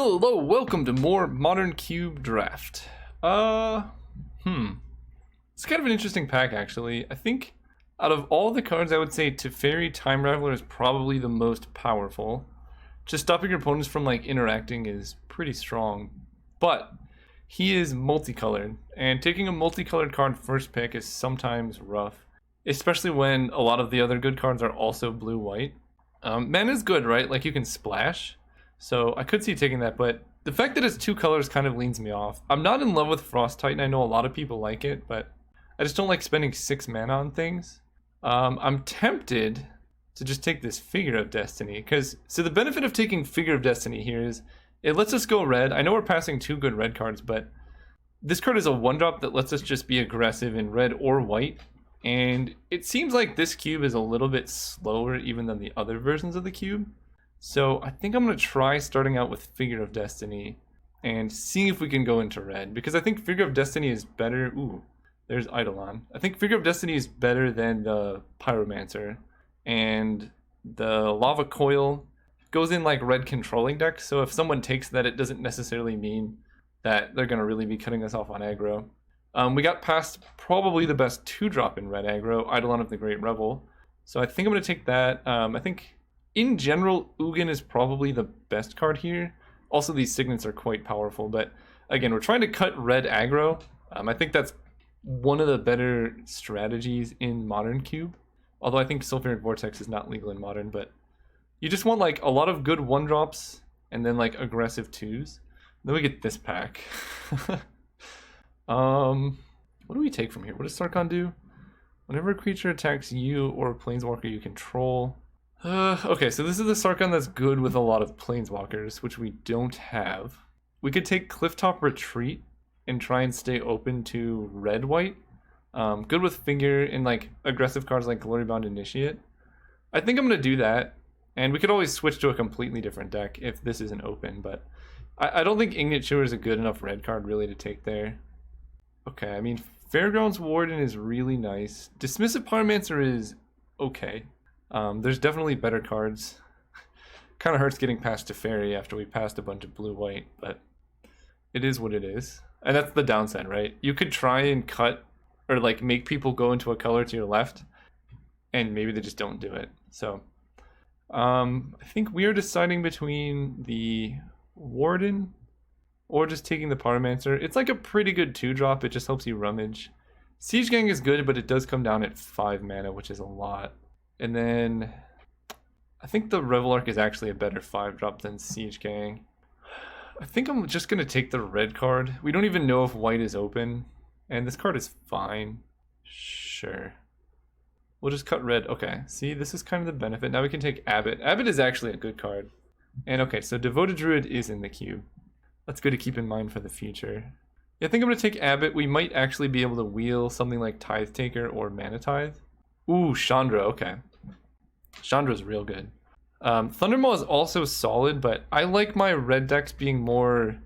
Hello, welcome to more Modern Cube Draft. It's kind of an interesting pack, actually. I think out of all the cards, I would say Teferi Time Raveler is probably the most powerful. Just stopping your opponents from like interacting is pretty strong. But he is multicolored, and taking a multicolored card first pick is sometimes rough. Especially when a lot of the other good cards are also blue-white. Mana is good, right? Like you can splash. So I could see taking that, but the fact that it's two colors kind of leans me off. I'm not in love with Frost Titan. I know a lot of people like it, but I just don't like spending 6 mana on things. I'm tempted to just take this Figure of Destiny, because so the benefit of taking Figure of Destiny here is it lets us go red. I know we're passing 2 good red cards, but this card is a 1-drop that lets us just be aggressive in red or white. And it seems like this cube is a little bit slower even than the other versions of the cube. So I think I'm going to try starting out with Figure of Destiny and seeing if we can go into red. Because I think Figure of Destiny is better. Ooh, there's Eidolon. I think Figure of Destiny is better than the Pyromancer. And the Lava Coil goes in like red controlling deck. So if someone takes that, it doesn't necessarily mean that they're going to really be cutting us off on aggro. We got past probably the best 2-drop in red aggro, Eidolon of the Great Rebel. So I think I'm going to take that. I think in general, Ugin is probably the best card here. Also, these signets are quite powerful, but again, we're trying to cut red aggro. I think that's one of the better strategies in Modern Cube. Although I think Sulfuric Vortex is not legal in Modern, but you just want like a lot of good 1-drops and then like aggressive 2s. Then we get this pack. What do we take from here? What does Sarkhan do? Whenever a creature attacks you or a planeswalker you control. Okay, so this is the Sarkhan that's good with a lot of planeswalkers, which we don't have. We could take Clifftop Retreat and try and stay open to red-white. Good with Figure and like aggressive cards like Glorybound Initiate. I think I'm going to do that. And we could always switch to a completely different deck if this isn't open, but I don't think Ignet Chewer is a good enough red card really to take there. Okay, I mean, Fairgrounds Warden is really nice. Dismissive Pyromancer is okay. There's definitely better cards. Kind of hurts getting past Teferi after we passed a bunch of blue-white, but it is what it is. And that's the downside, right? You could try and cut or like make people go into a color to your left, and maybe they just don't do it. So I think we are deciding between the Warden or just taking the Pyromancer. It's like a pretty good 2-drop. It just helps you rummage. Siege Gang is good, but it does come down at 5 mana, which is a lot. And then I think the Revelark is actually a better 5-drop than Siege Gang. I think I'm just going to take the red card. We don't even know if white is open. And this card is fine. Sure. We'll just cut red. Okay, see, this is kind of the benefit. Now we can take Abbot. Abbot is actually a good card. And okay, so Devoted Druid is in the cube. That's good to keep in mind for the future. Yeah, I think I'm going to take Abbot. We might actually be able to wheel something like Tithe Taker or Mana Tithe. Ooh, Chandra, okay. Chandra's real good. Thundermaw is also solid, but I like my red decks being more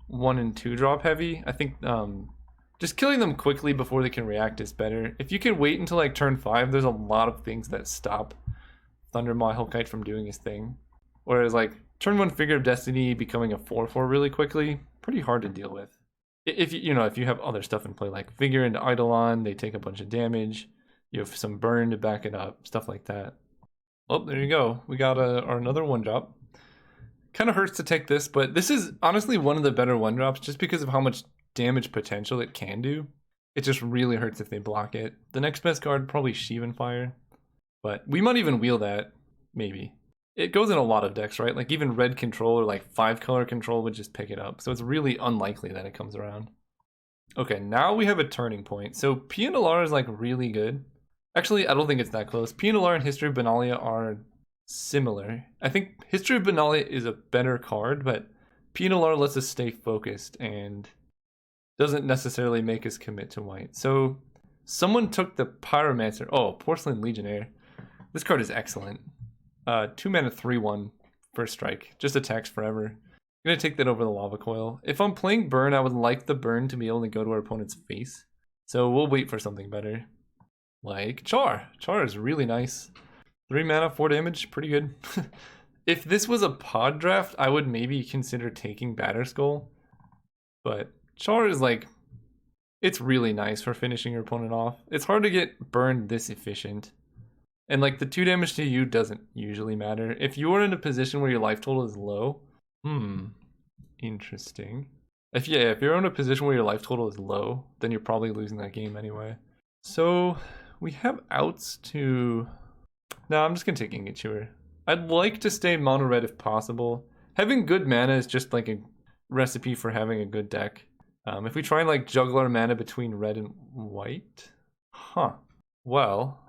1 and 2-drop heavy. I think just killing them quickly before they can react is better. If you can wait until like turn 5, there's a lot of things that stop Thundermaw Hellkite from doing his thing. Whereas like turn 1 Figure of Destiny becoming a 4/4 really quickly, pretty hard to deal with. If you if you have other stuff in play like Figure into Eidolon, they take a bunch of damage. You have some burn to back it up, stuff like that. Oh, there you go. We got our another 1-drop. Kind of hurts to take this, but this is honestly one of the better 1-drops just because of how much damage potential it can do. It just really hurts if they block it. The next best card, probably Sheevan Fire. But we might even wheel that, maybe. It goes in a lot of decks, right? Like even red control or like 5-color control would just pick it up. So it's really unlikely that it comes around. Okay, now we have a turning point. So Pioneer is like really good. Actually, I don't think it's that close. Pioneer and History of Benalia are similar. I think History of Benalia is a better card, but Pioneer lets us stay focused and doesn't necessarily make us commit to white. So someone took the Pyromancer. Oh, Porcelain Legionnaire. This card is excellent. 2 mana 3/1 first strike. Just attacks forever. I'm going to take that over the Lava Coil. If I'm playing burn, I would like the burn to be able to go to our opponent's face. So we'll wait for something better. Like Char. Char is really nice. 3 mana, 4 damage, pretty good. If this was a pod draft, I would maybe consider taking Batterskull. But Char is like, it's really nice for finishing your opponent off. It's hard to get burned this efficient. And like the 2 damage to you doesn't usually matter. If you're in a position where your life total is low, interesting. If you're in a position where your life total is low, then you're probably losing that game anyway. So we have outs to... No, I'm just gonna take Ingot Chewer. I'd like to stay mono red if possible. Having good mana is just like a recipe for having a good deck. If we try and like juggle our mana between red and white, well,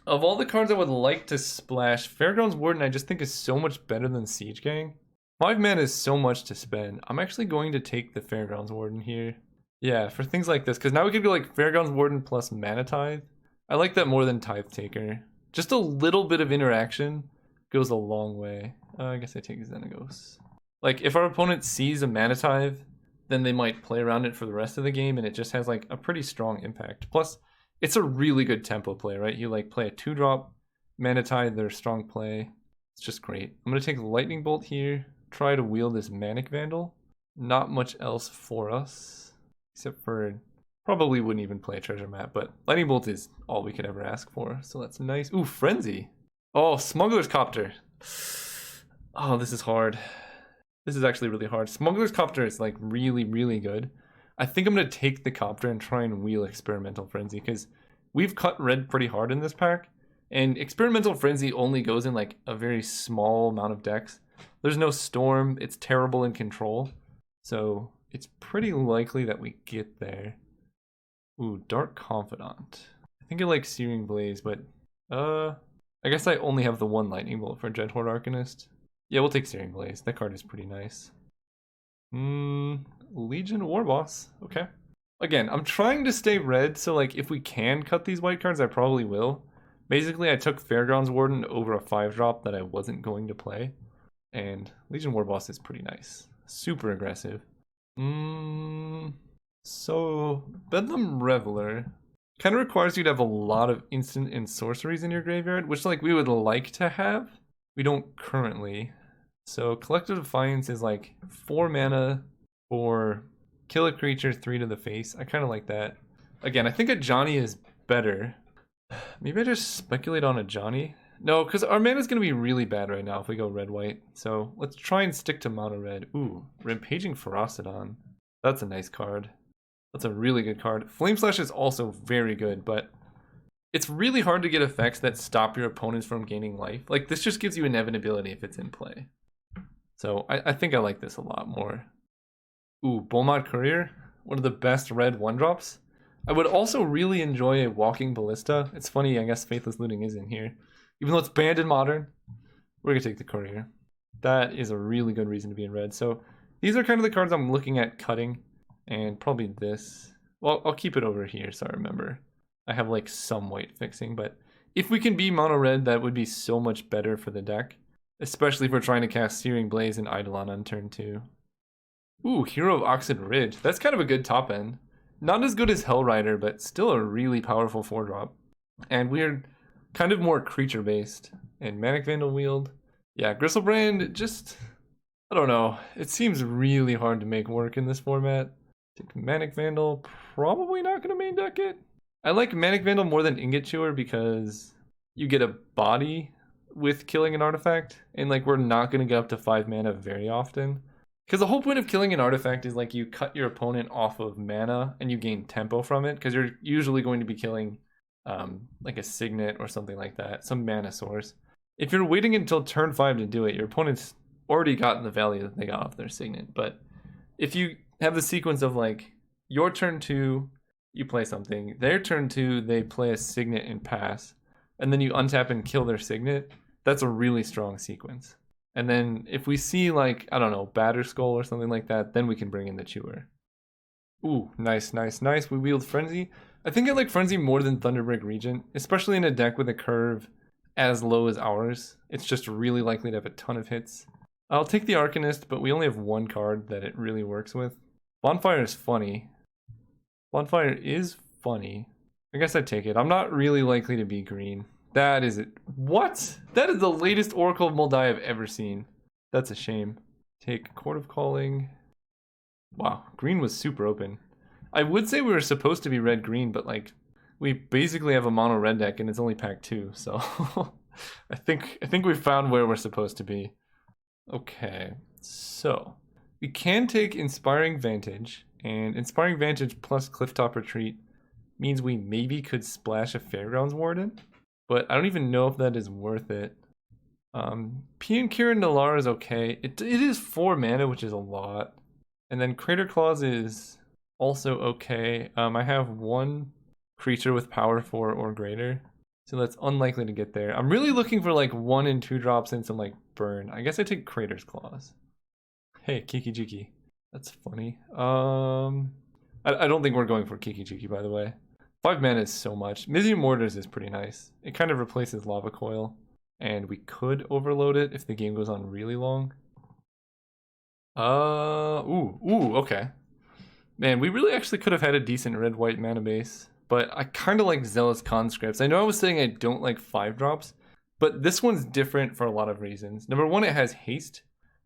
of all the cards I would like to splash, Fairgrounds Warden I just think is so much better than Siege Gang. 5 mana is so much to spend. I'm actually going to take the Fairgrounds Warden here. Yeah, for things like this, because now we could go like Fairgrounds Warden plus Mana Tithe. I like that more than Tithe Taker. Just a little bit of interaction goes a long way. I guess I take Xenagos. Like, if our opponent sees a Mana Tithe, then they might play around it for the rest of the game, and it just has like a pretty strong impact. Plus, it's a really good tempo play, right? You like play a 2-drop, Mana Tithe, they're strong play. It's just great. I'm gonna take Lightning Bolt here, try to wield this Manic Vandal. Not much else for us, except for probably wouldn't even play a treasure map, but Lightning Bolt is all we could ever ask for, so that's nice. Ooh, Frenzy. Oh, Smuggler's Copter. Oh, this is hard. This is actually really hard. Smuggler's Copter is like really, really good. I think I'm going to take the Copter and try and wheel Experimental Frenzy, because we've cut red pretty hard in this pack, and Experimental Frenzy only goes in like a very small amount of decks. There's no Storm, it's terrible in control, so it's pretty likely that we get there. Ooh, Dark Confidant. I think I like Searing Blaze, but I guess I only have the 1 Lightning Bolt for Dreadhorde Arcanist. Yeah, we'll take Searing Blaze. That card is pretty nice. Legion Warboss. Okay. Again, I'm trying to stay red, so like if we can cut these white cards, I probably will. Basically, I took Fairgrounds Warden over a 5-drop that I wasn't going to play. And Legion Warboss is pretty nice. Super aggressive. So, Bedlam Reveler kind of requires you to have a lot of instant and sorceries in your graveyard, which like we would like to have. We don't currently. So Collective Defiance is like 4 mana for kill a creature 3 to the face. I kind of like that. Again, I think a Johnny is better. Maybe I just speculate on a Johnny. No, because our mana is going to be really bad right now if we go red-white. So let's try and stick to mono red. Ooh, Rampaging Ferocidon. That's a nice card. That's a really good card. Flame Slash is also very good, but it's really hard to get effects that stop your opponents from gaining life. Like, this just gives you inevitability if it's in play. So I think I like this a lot more. Ooh, Bolmod Courier. One of the best red 1-drops. I would also really enjoy a Walking Ballista. It's funny, I guess Faithless Looting is in here. Even though it's banned in Modern, we're going to take the Courier. That is a really good reason to be in red. So these are kind of the cards I'm looking at cutting. And probably this. Well, I'll keep it over here so I remember. I have like some white fixing, but if we can be mono red, that would be so much better for the deck. Especially if we're trying to cast Searing Blaze and Eidolon on turn 2. Ooh, Hero of Oxid Ridge. That's kind of a good top end. Not as good as Hellrider, but still a really powerful 4-drop. And we're kind of more creature based. And Manic Vandal wield. Yeah, Gristlebrand, just, I don't know. It seems really hard to make work in this format. Take Manic Vandal, probably not going to main deck it. I like Manic Vandal more than Ingot Chewer because you get a body with killing an artifact, and like we're not going to get up to 5 mana very often. Because the whole point of killing an artifact is like you cut your opponent off of mana and you gain tempo from it, because you're usually going to be killing like a Signet or something like that, some mana source. If you're waiting until turn 5 to do it, your opponent's already gotten the value that they got off their Signet. But if you have the sequence of like your turn 2, you play something, their turn 2, they play a Signet and pass, and then you untap and kill their Signet, that's a really strong sequence. And then if we see like, I don't know, Batterskull or something like that, then we can bring in the Chewer. Ooh, nice, nice, nice. We wield Frenzy. I think I like Frenzy more than Thunderbreak Regent, especially in a deck with a curve as low as ours. It's just really likely to have a ton of hits. I'll take the Arcanist, but we only have 1 card that it really works with. Bonfire is funny. Bonfire is funny. I guess I'd take it. I'm not really likely to be green, That is it. What? That is the latest Oracle of Moldai I've ever seen. That's a shame. Take Court of Calling. Wow, green was super open. I would say we were supposed to be red-green, but like, we basically have a mono red deck and it's only pack 2, so I think we found where we're supposed to be. Okay, so we can take Inspiring Vantage, and Inspiring Vantage plus Clifftop Retreat means we maybe could splash a Fairgrounds Warden, but I don't even know if that is worth it. Pian Kirin Nalar is okay. It is 4 mana, which is a lot. And then Crater Claws is also okay. I have 1 creature with power 4 or greater, so that's unlikely to get there. I'm really looking for like 1 and 2 drops and some like burn. I guess I take Crater's Claws. Hey, Kiki Jiki. That's funny. I don't think we're going for Kiki Jiki, by the way. 5 mana is so much. Mizium Mortars is pretty nice. It kind of replaces Lava Coil, and we could overload it if the game goes on really long. Okay. Man, we really actually could have had a decent red-white mana base, but I kind of like Zealous Conscripts. I know I was saying I don't like 5 drops, but this one's different for a lot of reasons. Number 1, it has haste,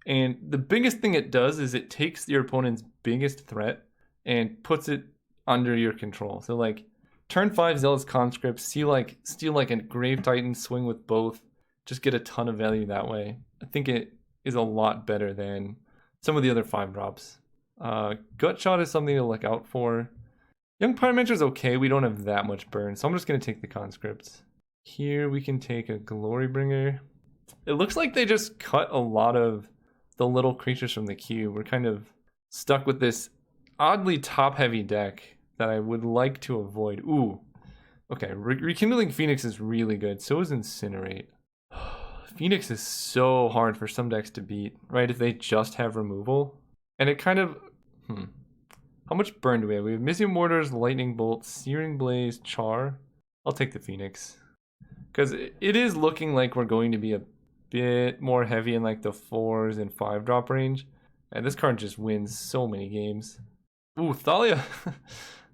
and the biggest thing it does is it takes your opponent's biggest threat and puts it under your control. So like, turn 5 Zealous Conscripts, steal like a Grave Titan, swing with both, just get a ton of value that way. I think it is a lot better than some of the other 5 drops. Gut Shot is something to look out for. Young Pyromancer is okay, we don't have that much burn, so I'm just going to take the Conscripts. Here we can take a Glorybringer. It looks like they just cut a lot of the little creatures from the queue. We're kind of stuck with this oddly top-heavy deck that I would like to avoid. Ooh, okay, Rekindling Phoenix is really good, so is Incinerate. Phoenix is so hard for some decks to beat, right, if they just have removal. And it kind of, how much burn do we have? We have Mizium Mortars, Lightning Bolt, Searing Blaze, Char. I'll take the Phoenix. Because it is looking like we're going to be a bit more heavy in like the 4s and 5 drop range. And this card just wins so many games. Ooh, Thalia.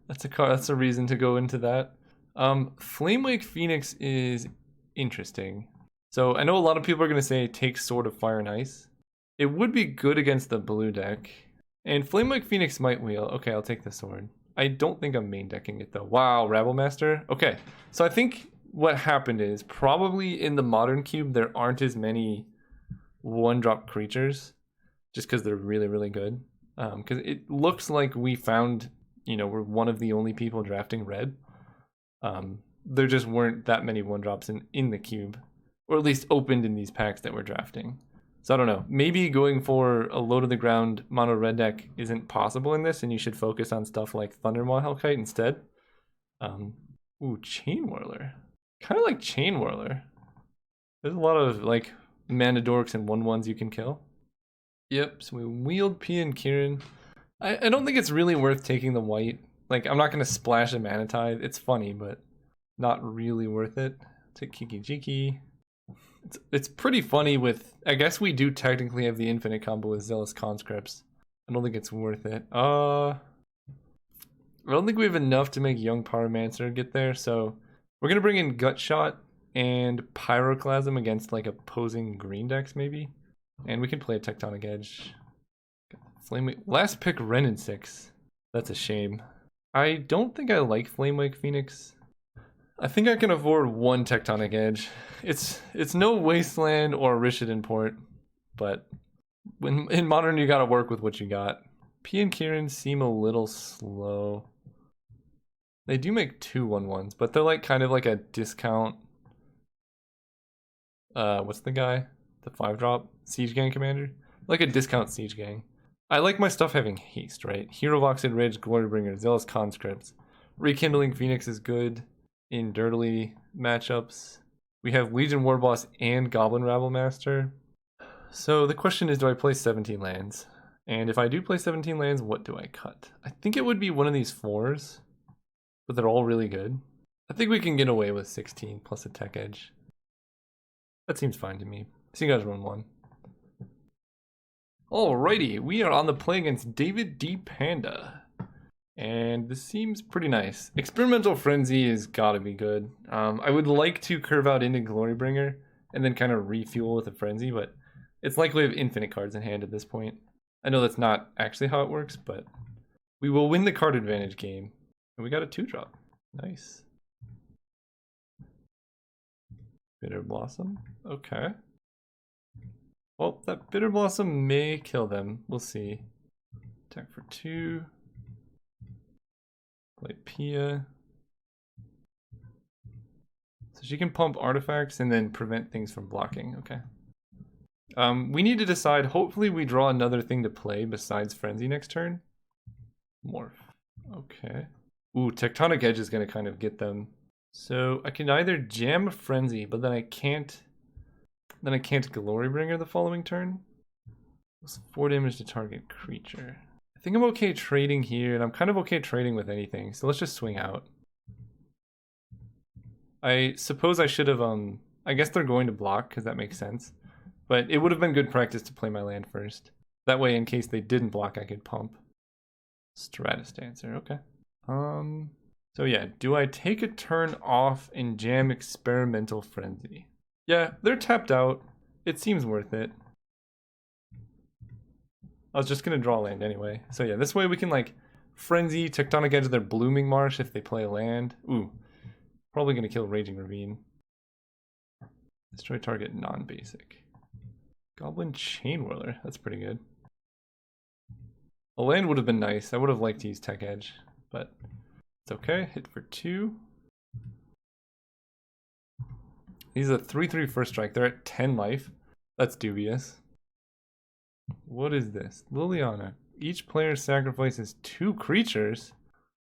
That's a card, that's a reason to go into that. Flamewake Phoenix is interesting. So I know a lot of people are going to say take Sword of Fire and Ice. It would be good against the blue deck. And Flamewake Phoenix might wheel. Okay, I'll take the sword. I don't think I'm main decking it though. Wow, Rabble Master. Okay, so I think what happened is probably in the modern cube there aren't as many 1-drop creatures just because they're really, really good. Because it looks like we found, we're one of the only people drafting red. There just weren't that many 1-drops in the cube, or at least opened in these packs that we're drafting. So I don't know, maybe going for a low to the ground mono red deck isn't possible in this, and you should focus on stuff like Thundermaw Hellkite instead. Ooh, Chain Whirler. Kind of like Chain Whirler. There's a lot of like mana dorks and 1/1s you can kill. Yep, so we wheeled Pian Kirin. I don't think it's really worth taking the white. Like, I'm not going to splash a Mana Tithe. It's funny, but not really worth it. Take Kiki Jiki. It's pretty funny with, I guess we do technically have the infinite combo with Zealous Conscripts. I don't think it's worth it. I don't think we have enough to make Young Pyromancer get there, so we're gonna bring in Gut Shot and Pyroclasm against like opposing green decks maybe. And we can play a Tectonic Edge. Last pick Ren and 6. That's a shame. I don't think I like Flamewake Phoenix. I think I can afford 1 Tectonic Edge. It's no Wasteland or Rishadan Port, but in Modern you gotta work with what you got. Pian Kirin seem a little slow. They do make 2 1/1s, but they're like kind of like a discount. What's the guy? The 5-drop Siege Gang Commander? Like a discount Siege Gang. I like my stuff having haste, right? Hero of Oxid Ridge, Glorybringer, Zealous Conscripts. Rekindling Phoenix is good in dirtily matchups. We have Legion Warboss and Goblin Rabble Master. So the question is, do I play 17 lands? And if I do play 17 lands, what do I cut? I think it would be one of these 4s, but they're all really good. I think we can get away with 16 plus a Tech Edge. That seems fine to me. So you guys run 1. Alrighty, we are on the play against David D. Panda. And this seems pretty nice. Experimental Frenzy has gotta be good. I would like to curve out into Glorybringer and then kind of refuel with a Frenzy, but it's likely we have infinite cards in hand at this point. I know that's not actually how it works, but we will win the card advantage game. And we got a 2-drop. Nice. Bitter Blossom. Okay. Well, that Bitter Blossom may kill them. We'll see. Attack for 2. Play Pia. So she can pump artifacts and then prevent things from blocking. Okay. We need to decide. Hopefully we draw another thing to play besides Frenzy next turn. Morph. Okay. Ooh, Tectonic Edge is going to kind of get them. So I can either jam a Frenzy, but then I can't Glorybringer the following turn. It's 4 damage to target creature. I think I'm okay trading here, and I'm kind of okay trading with anything. So let's just swing out. I suppose I should have, I guess they're going to block, because that makes sense. But it would have been good practice to play my land first. That way, in case they didn't block, I could pump. Stratus Dancer, okay. So yeah, do I take a turn off and jam Experimental Frenzy? Yeah, they're tapped out. It seems worth it. I was just gonna draw land anyway. So yeah, this way we can like Frenzy, Tectonic Edge their Blooming Marsh if they play a land. Ooh, probably gonna kill Raging Ravine. Destroy target non-basic. Goblin Chainwhirler, that's pretty good. A land would have been nice. I would have liked to use Tech Edge, but it's okay. Hit for 2. He's a 3/3 first strike. They're at 10 life. That's dubious. What is this? Liliana. Each player sacrifices 2 creatures?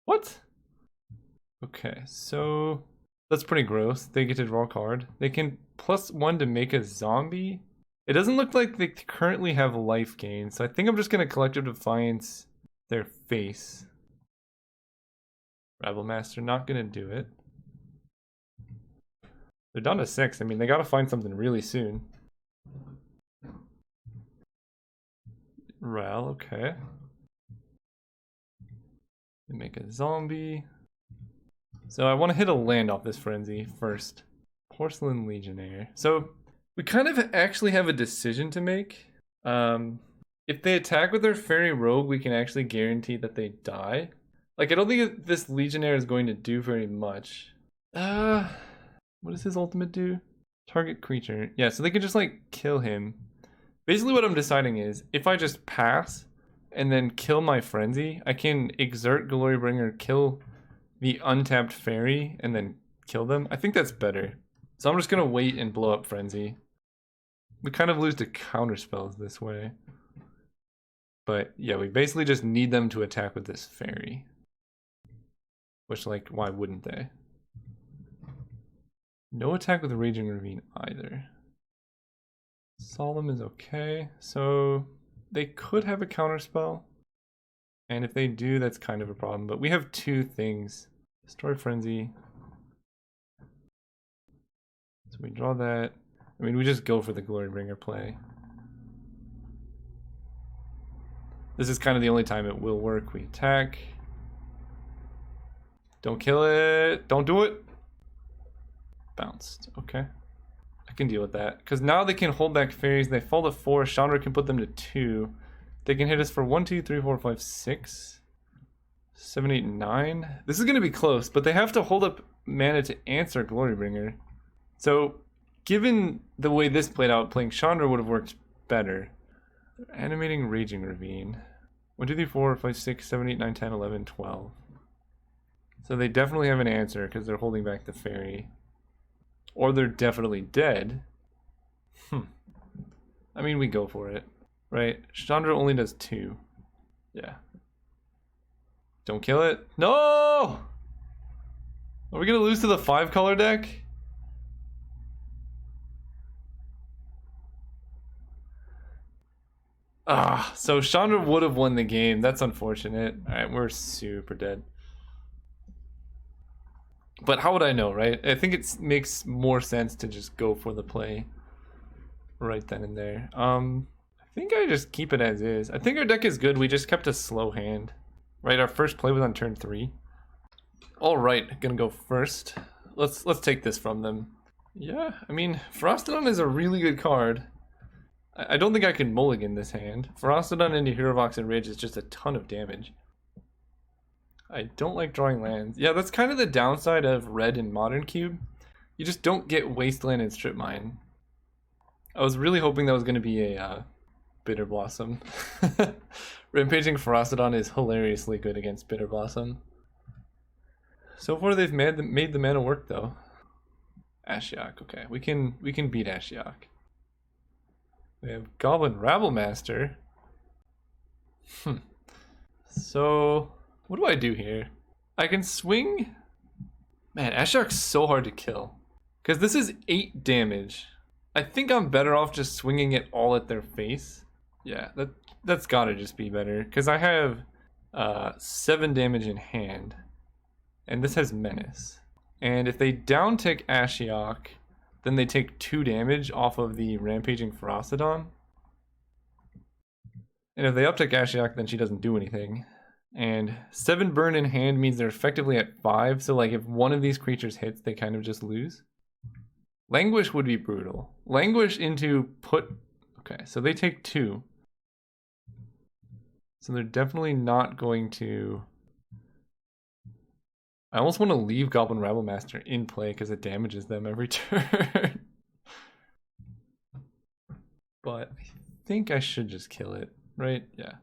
What? Okay, so that's pretty gross. They get to draw a card. They can +1 to make a zombie. It doesn't look like they currently have life gain, so I think I'm just going to Collective Defiance their face. Rabble Master, not going to do it. They're down to 6. I mean, they got to find something really soon. Ral, okay. They make a zombie. So I want to hit a land off this Frenzy first. Porcelain Legionnaire. So we kind of actually have a decision to make. If they attack with their Fairy Rogue, we can actually guarantee that they die. Like, I don't think this Legionnaire is going to do very much. What does his ultimate do? Target creature. Yeah, so they can just, like, kill him. Basically what I'm deciding is, if I just pass and then kill my Frenzy, I can exert Glorybringer, kill the untapped Fairy, and then kill them. I think that's better. So I'm just going to wait and blow up Frenzy. We kind of lose to counterspells this way. But yeah, we basically just need them to attack with this Fairy. Which, like, why wouldn't they? No attack with Raging Ravine either. Solemn is okay. So they could have a counterspell. And if they do, that's kind of a problem. But we have 2 things. Destroy Frenzy. So we draw that. I mean, we just go for the Glorybringer play. This is kind of the only time it will work. We attack. Don't kill it. Don't do it. Bounced. Okay. I can deal with that. Because now they can hold back fairies. They fall to 4. Chandra can put them to 2. They can hit us for 1, 2, 3, 4, 5, 6, 7, 8, 9. This is going to be close, but they have to hold up mana to answer Glorybringer. So, given the way this played out, playing Chandra would have worked better. Animating Raging Ravine. 1, 2, 3, 4, 5, 6, 7, 8, 9, 10, 11, 12. So they definitely have an answer because they're holding back the fairy. Or they're definitely dead. I mean, we go for it, right? Chandra only does 2. Yeah. Don't kill it. No! Are we going to lose to the 5-color deck? So Chandra would have won the game. That's unfortunate. Alright, we're super dead. But how would I know, right? I think it makes more sense to just go for the play right then and there. I think I just keep it as is. I think our deck is good. We just kept a slow hand. Right, our first play was on turn 3. All right, gonna go first. Let's take this from them. Yeah, I mean, Frostodon is a really good card. I don't think I can mulligan this hand. Frostodon into Herovox and Ridge is just a ton of damage. I don't like drawing lands. Yeah, that's kind of the downside of red in Modern Cube. You just don't get Wasteland and Strip Mine. I was really hoping that was going to be a Bitter Blossom. Rampaging Frostodon is hilariously good against Bitter Blossom. So far they've made the mana work though. Ashiok, okay. We can beat Ashiok. We have Goblin Rabblemaster. So what do I do here? I can swing. Man, Ashiok's so hard to kill. Because this is 8 damage. I think I'm better off just swinging it all at their face. Yeah, that's gotta just be better. Because I have 7 damage in hand. And this has Menace. And if they down tick Ashiok, then they take 2 damage off of the Rampaging Frostodon. And if they uptick Ashiok, then she doesn't do anything. And 7 burn in hand means they're effectively at 5. So like if one of these creatures hits, they kind of just lose. Languish would be brutal. Languish into put... Okay, so they take 2. So they're definitely not going to... I almost want to leave Goblin Rabblemaster in play because it damages them every turn. But I think I should just kill it, right? Yeah.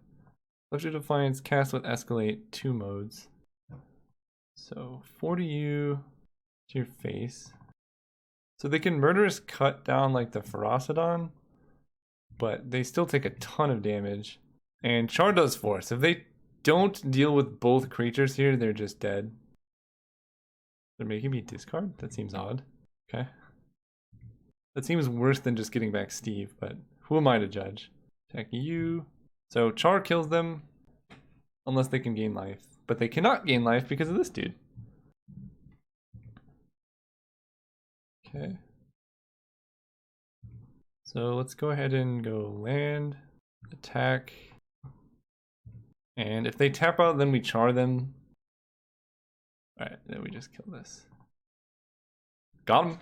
Electric Defiance, cast with Escalate, 2 modes. So 4 to you, to your face. So they can Murderous cut down like the Ferocodon, but they still take a ton of damage. And Char does force. If they don't deal with both creatures here, they're just dead. They're making me discard? That seems odd. Okay. That seems worse than just getting back Steve, but who am I to judge? Attack you. So Char kills them unless they can gain life. But they cannot gain life because of this dude. Okay. So let's go ahead and go land, attack. And if they tap out, then we Char them. Alright, then we just kill this. Got him.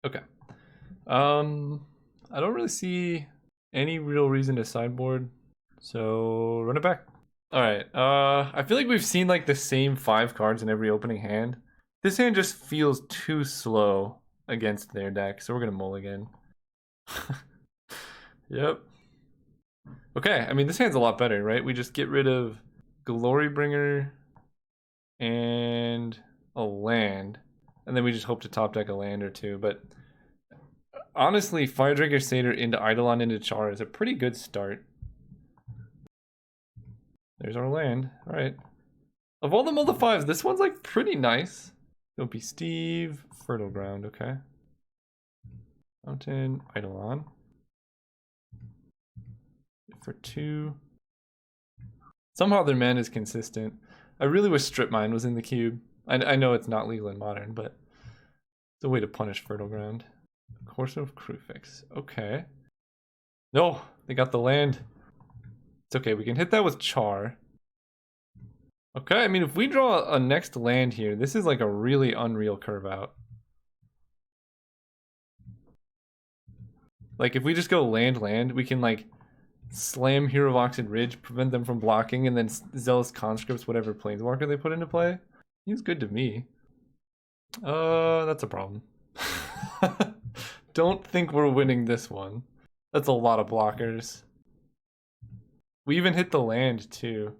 Okay. I don't really see any real reason to sideboard, so run it back. Alright, I feel like we've seen like the same 5 cards in every opening hand. This hand just feels too slow against their deck, so we're gonna mulligan. Yep. Okay, I mean this hand's a lot better, right? We just get rid of Glorybringer and a land, and then we just hope to top deck a land or 2, but honestly, Firedrinker Satyr into Eidolon into Char is a pretty good start. There's our land. Alright. Of all the Multi 5s, this one's like pretty nice. Don't be Steve. Fertile Ground, okay. Mountain, Eidolon. For 2. Somehow their mana is consistent. I really wish Strip Mine was in the cube. I know it's not legal in Modern, but it's a way to punish Fertile Ground. Course of Crufix. Okay. No, they got the land. It's okay, we can hit that with Char. Okay, I mean, if we draw a next land here, this is like a really unreal curve out. Like, if we just go land, we can like slam Herovox and Ridge, prevent them from blocking, and then Zealous Conscripts whatever Planeswalker they put into play. He's good to me. That's a problem. Don't think we're winning this one. That's a lot of blockers. We even hit the land too.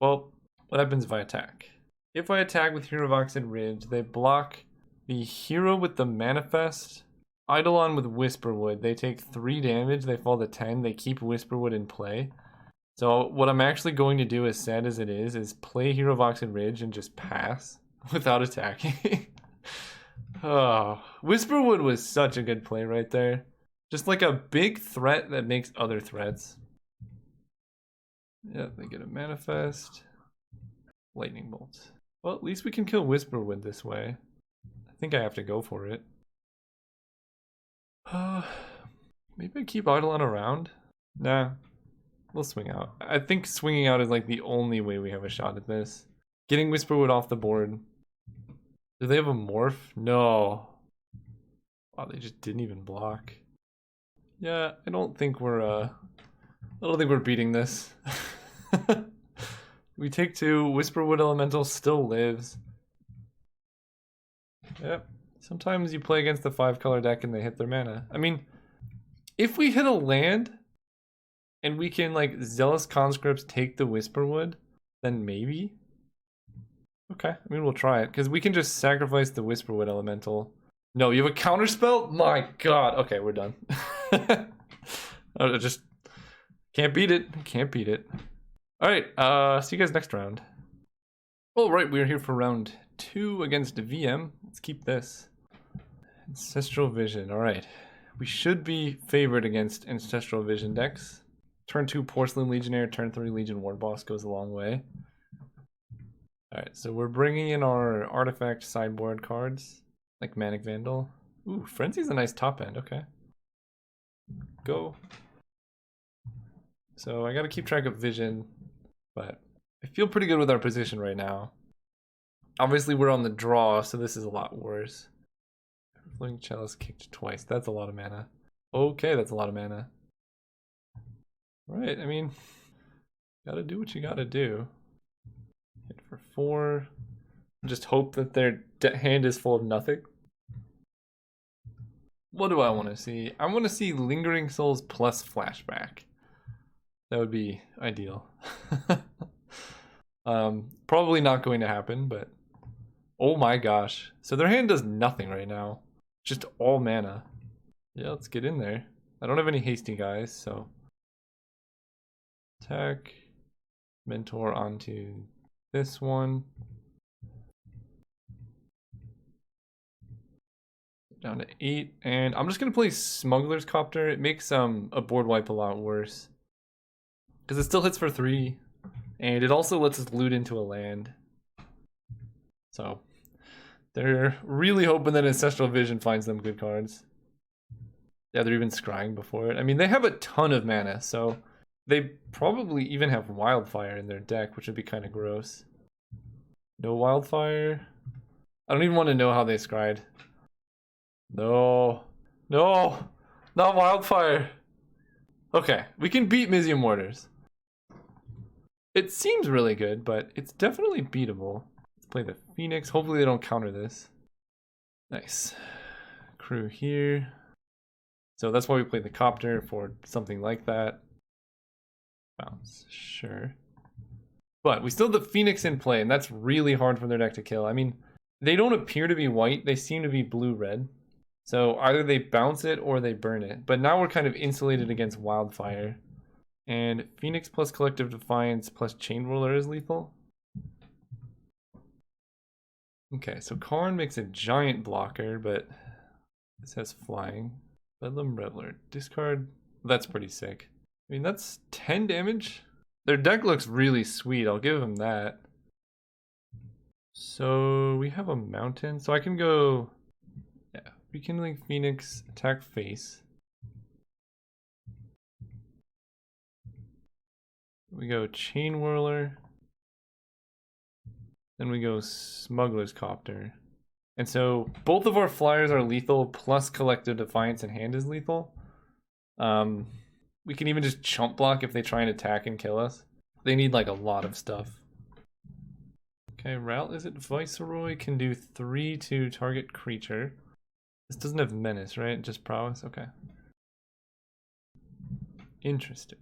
Well, what happens if I attack? If I attack with Herovox and Ridge, they block the hero with the Manifest, Eidolon with Whisperwood. They take 3 damage, they fall to 10, they keep Whisperwood in play. So what I'm actually going to do, as sad as it is play Herovox and Ridge and just pass without attacking. Oh, Whisperwood was such a good play right there. Just like a big threat that makes other threats. Yeah, they get a Manifest. Lightning Bolt. Well, at least we can kill Whisperwood this way. I think I have to go for it. Maybe I keep Eidolon around? Nah. We'll swing out. I think swinging out is like the only way we have a shot at this. Getting Whisperwood off the board. Do they have a morph? No. Wow, they just didn't even block. Yeah, I don't think we're beating this. We take 2, Whisperwood Elemental still lives. Yep. Sometimes you play against the 5-color deck and they hit their mana. I mean, if we hit a land and we can like Zealous Conscripts take the Whisperwood, then maybe. Okay, I mean we'll try it because we can just sacrifice the Whisperwood Elemental. No, you have a counter spell? My god. Okay, we're done. I just can't beat it. Can't beat it. Alright, see you guys next round. Alright, we're here for round 2 against VM. Let's keep this. Ancestral Vision, alright. We should be favored against Ancestral Vision decks. Turn 2 Porcelain Legionnaire, turn 3 Legion Ward Boss goes a long way. Alright, so we're bringing in our artifact sideboard cards, like Manic Vandal. Ooh, Frenzy's a nice top end, okay. Go. So I gotta keep track of Vision, but I feel pretty good with our position right now. Obviously we're on the draw, so this is a lot worse. Floating Chalice kicked twice, that's a lot of mana. Okay, that's a lot of mana. Right, I mean, gotta do what you gotta do. Hit for 4. Just hope that their hand is full of nothing. What do I want to see? I want to see Lingering Souls plus Flashback. That would be ideal. Probably not going to happen, but oh my gosh. So their hand does nothing right now. Just all mana. Yeah, let's get in there. I don't have any hasty guys, so attack, mentor onto this one. Down to 8, and I'm just gonna play Smuggler's Copter. It makes a board wipe a lot worse because it still hits for 3, and it also lets us loot into a land. So they're really hoping that Ancestral Vision finds them good cards. Yeah, they're even scrying before it. I mean, they have a ton of mana, so they probably even have Wildfire in their deck, which would be kind of gross. No Wildfire. I don't even want to know how they scryed. No. No! Not Wildfire! Okay, we can beat Mizium Mortars. It seems really good, but it's definitely beatable. Let's play the Phoenix. Hopefully they don't counter this. Nice. Crew here. So that's why we play the Copter, for something like that. Bounce, sure. But we still have the Phoenix in play, and that's really hard for their deck to kill. I mean, they don't appear to be white, they seem to be blue-red. So either they bounce it or they burn it. But now we're kind of insulated against Wildfire. And Phoenix plus Collective Defiance plus Chain Whirler is lethal. Okay, so Karn makes a giant blocker, but this has flying. Bedlam Reveler. Discard. That's pretty sick. I mean, that's 10 damage. Their deck looks really sweet, I'll give them that. So we have a mountain. So I can go... Yeah, Rekindling Phoenix, attack face. We go Chain Whirler. Then we go Smuggler's Copter. And so both of our flyers are lethal, plus Collective Defiance and hand is lethal. We can even just chump block if they try and attack and kill us. They need like a lot of stuff. Okay, Route, is it Viceroy? Can do 3 to target creature. This doesn't have menace, right? Just prowess? Okay. Interesting.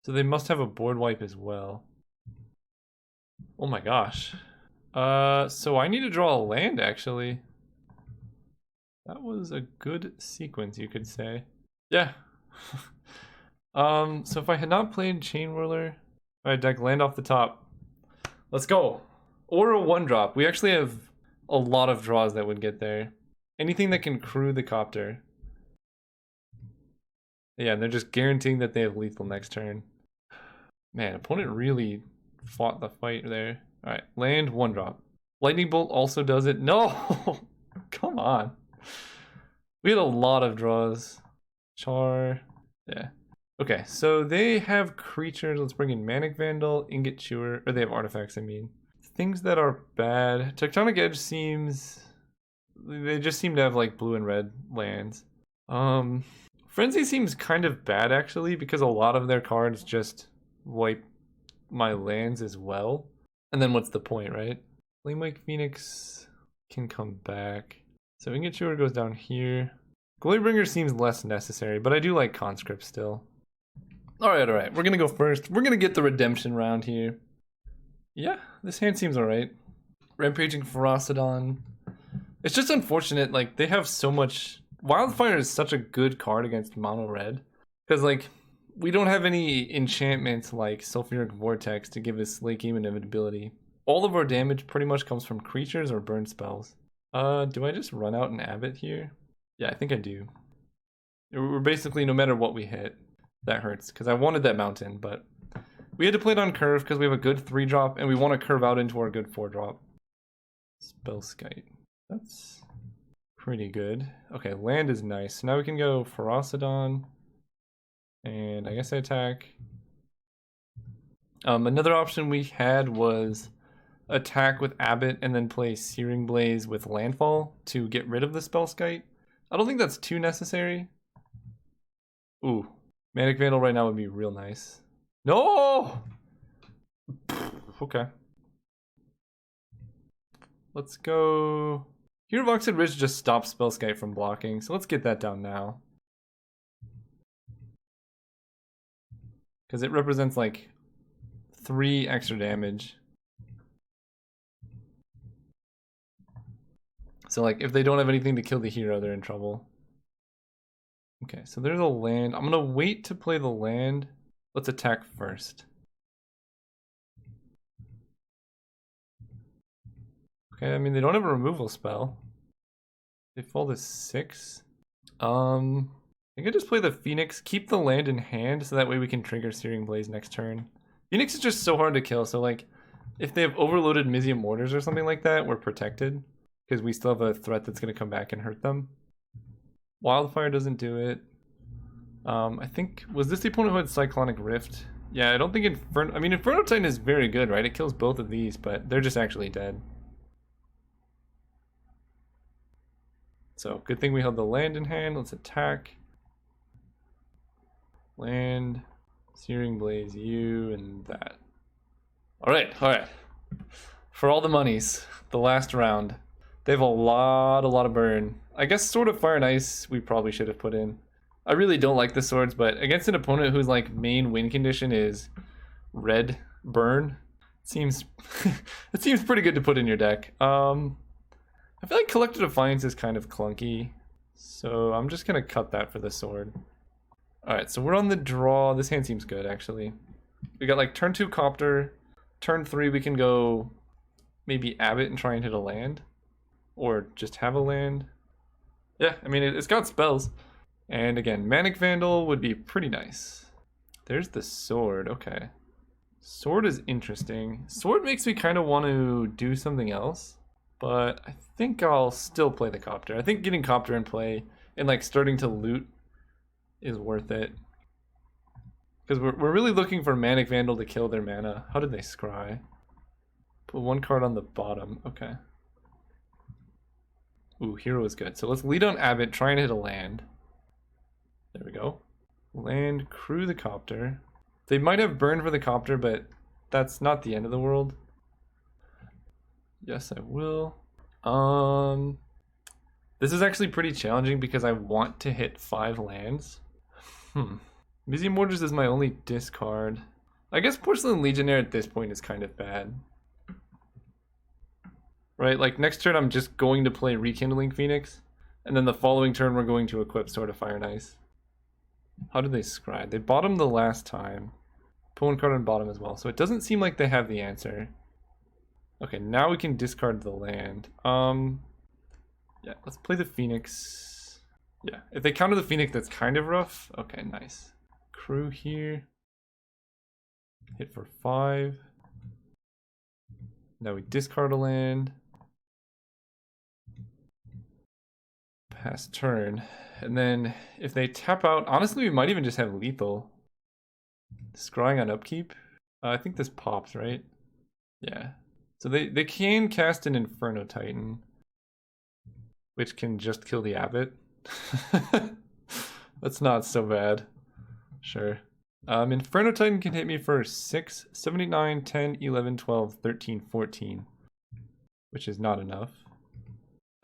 So they must have a board wipe as well. Oh my gosh. So I need to draw a land actually. That was a good sequence, you could say. Yeah. So if I had not played Chain Whirler, alright, deck land off the top. Let's go. Or a 1-drop. We actually have a lot of draws that would get there. Anything that can crew the Copter. Yeah, and they're just guaranteeing that they have lethal next turn. Man, opponent really fought the fight there. Alright, land 1-drop. Lightning Bolt also does it. No! Come on. We had a lot of draws. Char. Yeah. Okay, so they have creatures. Let's bring in Manic Vandal, Ingot Chewer, or they have artifacts, I mean. Things that are bad. Tectonic Edge seems... They just seem to have like blue and red lands. Frenzy seems kind of bad actually, because a lot of their cards just wipe my lands as well. And then what's the point, right? Flamewake Phoenix can come back. So Ingot Chewer goes down here. Glorybringer seems less necessary, but I do like Conscript still. Alright. We're gonna go first. We're gonna get the redemption round here. Yeah, this hand seems alright. Rampaging Ferocidon. It's just unfortunate, like, they have so much... Wildfire is such a good card against mono red. Because, like, we don't have any enchantments like Sulfuric Vortex to give us late game inevitability. All of our damage pretty much comes from creatures or burn spells. Do I just run out an Abbot here? Yeah, I think I do. We're basically, no matter what we hit, that hurts. Because I wanted that mountain, but we had to play it on curve because we have a good 3-drop, and we want to curve out into our good 4-drop. Spellskite. That's pretty good. Okay, land is nice. So now we can go Ferocidon. And I guess I attack. Another option we had was attack with Abbot and then play Searing Blaze with Landfall to get rid of the Spellskite. I don't think that's too necessary. Ooh, Manic Vandal right now would be real nice. No! Okay. Let's go... Here Voxed Ridge just stops Spellskite from blocking, so let's get that down now. Because it represents like 3 extra damage. So like if they don't have anything to kill the hero, they're in trouble. Okay, so there's a land. I'm gonna wait to play the land. Let's attack first. Okay, I mean they don't have a removal spell. They fall to 6. I could just play the Phoenix, keep the land in hand, so that way we can trigger Searing Blaze next turn. Phoenix is just so hard to kill, so like, if they have overloaded Mizium Mortars or something like that, we're protected. Because we still have a threat that's going to come back and hurt them. Wildfire doesn't do it. I think, was this the opponent who had Cyclonic Rift? Yeah, I don't think Inferno... I mean, Inferno Titan is very good, right? It kills both of these, but they're just actually dead. So, good thing we held the land in hand. Let's attack. Land, Searing Blaze, you, and that. Alright. For all the monies, the last round. They have a lot of burn. I guess Sword of Fire and Ice we probably should have put in. I really don't like the swords, but against an opponent whose like main win condition is red burn, it seems pretty good to put in your deck. I feel like Collective Defiance is kind of clunky, so I'm just gonna cut that for the sword. Alright, so we're on the draw. This hand seems good, actually. We got like turn 2 Copter. Turn 3 we can go maybe Abbot and try and hit a land. Or just have a land. Yeah, I mean, it's got spells. And again, Manic Vandal would be pretty nice. There's the sword, okay. Sword is interesting. Sword makes me kind of want to do something else. But I think I'll still play the Copter. I think getting Copter in play and like starting to loot is worth it. Because we're really looking for Manic Vandal to kill their mana. How did they scry? Put 1 card on the bottom. Okay. Ooh, hero is good. So let's lead on Abbot, try and hit a land. There we go. Land, crew the Copter. They might have burned for the Copter, but that's not the end of the world. Yes, I will. This is actually pretty challenging because I want to hit 5 lands. Mizium Mortars is my only discard. I guess Porcelain Legionnaire at this point is kind of bad. Right, like next turn I'm just going to play Rekindling Phoenix, and then the following turn we're going to equip Sword of Fire and Ice. How did they scry? They bottomed the last time. Put 1 card on bottom as well, so it doesn't seem like they have the answer. Okay, now we can discard the land. Yeah, let's play the Phoenix. Yeah, if they counter the Phoenix, that's kind of rough. Okay, nice. Crew here. Hit for 5. Now we discard a land. Pass turn. And then if they tap out, honestly, we might even just have lethal. Scrying on upkeep. I think this pops, right? Yeah. So they can cast an Inferno Titan, which can just kill the Abbot. That's not so bad. Sure. Inferno Titan can hit me for 6, 7, 8, 9, 10, 11, 12, 13, 14, which is not enough.